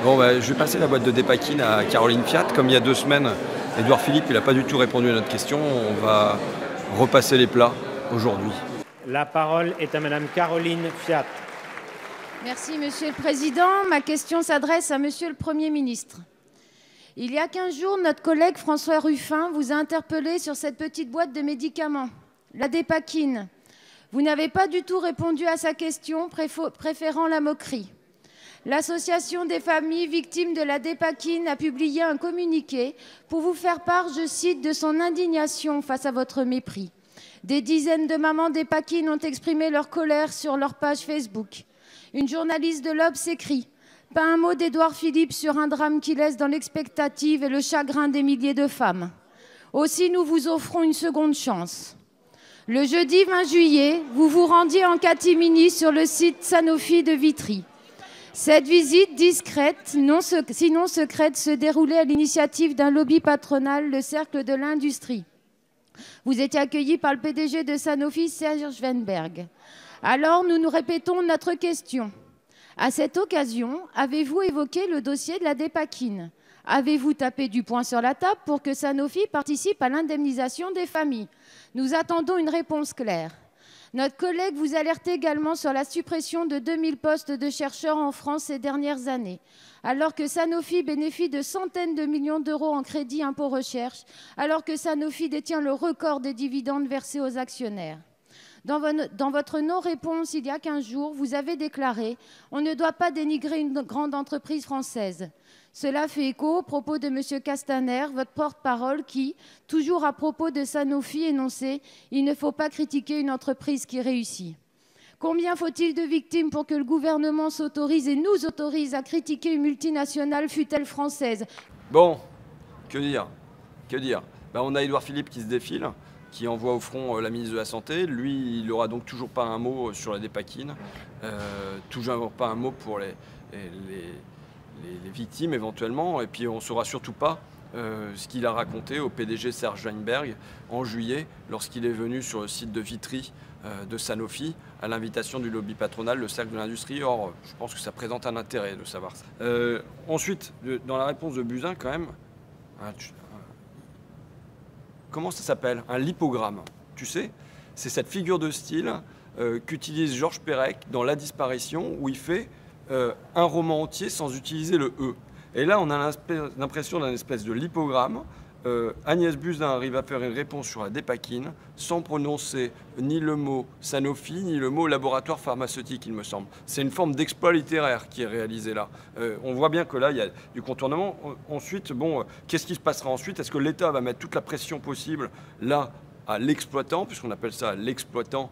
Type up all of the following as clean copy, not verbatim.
Bon, bah, je vais passer la boîte de Dépakine à Caroline Fiat. Comme il y a 2 semaines, Édouard Philippe n'a pas du tout répondu à notre question. On va repasser les plats aujourd'hui. La parole est à Madame Caroline Fiat. Merci, Monsieur le Président. Ma question s'adresse à Monsieur le Premier ministre. Il y a 15 jours, notre collègue François Ruffin vous a interpellé sur cette petite boîte de médicaments, la Dépakine. Vous n'avez pas du tout répondu à sa question, préférant la moquerie. L'association des familles victimes de la Dépakine a publié un communiqué pour vous faire part, je cite, de son indignation face à votre mépris. Des dizaines de mamans Dépakine ont exprimé leur colère sur leur page Facebook. Une journaliste de l'Obs écrit « Pas un mot d'Édouard Philippe sur un drame qui laisse dans l'expectative et le chagrin des milliers de femmes. Aussi, nous vous offrons une seconde chance. » Le jeudi 20 juillet, vous vous rendiez en catimini sur le site Sanofi de Vitry. Cette visite discrète, sinon secrète, se déroulait à l'initiative d'un lobby patronal, le Cercle de l'Industrie. Vous étiez accueilli par le PDG de Sanofi, Serge Weinberg. Alors, nous nous répétons notre question. À cette occasion, avez-vous évoqué le dossier de la Dépakine? Avez-vous tapé du poing sur la table pour que Sanofi participe à l'indemnisation des familles? Nous attendons une réponse claire. Notre collègue vous alerte également sur la suppression de 2000 postes de chercheurs en France ces dernières années, alors que Sanofi bénéficie de centaines de millions d'euros en crédit impôt recherche, alors que Sanofi détient le record des dividendes versés aux actionnaires. Dans votre non-réponse il y a 15 jours, vous avez déclaré « On ne doit pas dénigrer une grande entreprise française ». Cela fait écho aux propos de M. Castaner, votre porte-parole, qui, toujours à propos de Sanofi, énonçait « Il ne faut pas critiquer une entreprise qui réussit ». Combien faut-il de victimes pour que le gouvernement s'autorise et nous autorise à critiquer une multinationale, fût-elle française? Bon, que dire? On a Édouard Philippe qui se défile, qui envoie au front la ministre de la Santé. Lui, il n'aura donc toujours pas un mot sur la Dépakine, toujours pas un mot pour les victimes éventuellement, et puis on ne saura surtout pas ce qu'il a raconté au PDG Serge Weinberg en juillet lorsqu'il est venu sur le site de Vitry de Sanofi à l'invitation du lobby patronal, le Cercle de l'Industrie. Or, je pense que ça présente un intérêt de savoir ça. Ensuite, dans la réponse de Buzyn, quand même, comment ça s'appelle? Un lipogramme, tu sais? C'est cette figure de style qu'utilise Georges Perec dans La Disparition, où il fait un roman entier sans utiliser le « e ». Et là, on a l'impression d'un espèce de lipogramme. Agnès Buzyn arrive à faire une réponse sur la Dépakine sans prononcer ni le mot Sanofi, ni le mot laboratoire pharmaceutique, il me semble. C'est une forme d'exploit littéraire qui est réalisé là. On voit bien que là, il y a du contournement. Ensuite, qu'est-ce qui se passera ensuite? Est-ce que l'État va mettre toute la pression possible là à l'exploitant, puisqu'on appelle ça l'exploitant,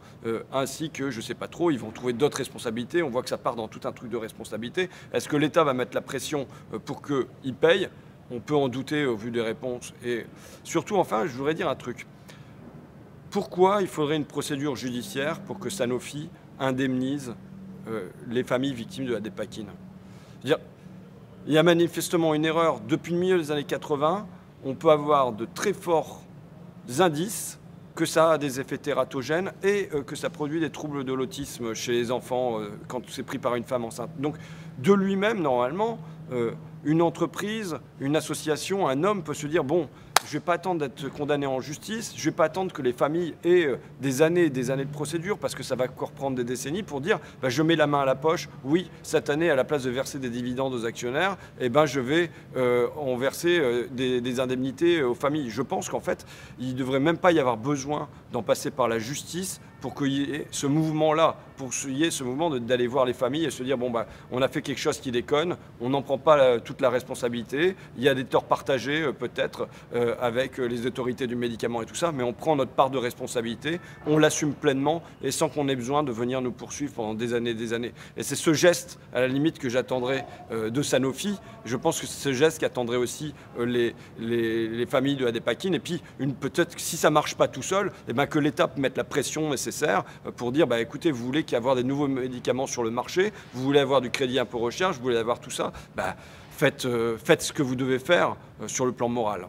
ainsi que, je ne sais pas trop, ils vont trouver d'autres responsabilités. On voit que ça part dans tout un truc de responsabilité. Est-ce que l'État va mettre la pression pour qu'il paye? On peut en douter au vu des réponses. Et surtout, enfin, je voudrais dire un truc. Pourquoi il faudrait une procédure judiciaire pour que Sanofi indemnise les familles victimes de la Dépakine? Il y a manifestement une erreur. Depuis le milieu des années 80, on peut avoir de très forts indices que ça a des effets tératogènes et que ça produit des troubles de l'autisme chez les enfants quand c'est pris par une femme enceinte. Donc, de lui-même, normalement, une entreprise, une association, un homme peut se dire « Bon, je ne vais pas attendre d'être condamné en justice, je ne vais pas attendre que les familles aient des années et des années de procédure parce que ça va encore prendre des décennies pour dire bah, je mets la main à la poche, oui, cette année, à la place de verser des dividendes aux actionnaires, eh ben, je vais en verser des indemnités aux familles. » Je pense qu'en fait, il ne devrait même pas y avoir besoin d'en passer par la justice pour qu'il y ait ce mouvement-là, pour qu'il y ait ce mouvement d'aller voir les familles et se dire, bon, bah, on a fait quelque chose qui déconne, on n'en prend pas toute la responsabilité, il y a des torts partagés peut-être avec les autorités du médicament et tout ça, mais on prend notre part de responsabilité, on l'assume pleinement et sans qu'on ait besoin de venir nous poursuivre pendant des années et des années. Et c'est ce geste, à la limite, que j'attendrai de Sanofi. Je pense que c'est ce geste qu'attendraient aussi les familles de la Dépakine. Et puis, peut-être, si ça ne marche pas tout seul, eh ben, que l'État mette la pression nécessaire pour dire, bah, écoutez, vous voulez qu'il y ait des nouveaux médicaments sur le marché, vous voulez avoir du crédit impôt recherche, vous voulez avoir tout ça, bah, faites ce que vous devez faire sur le plan moral.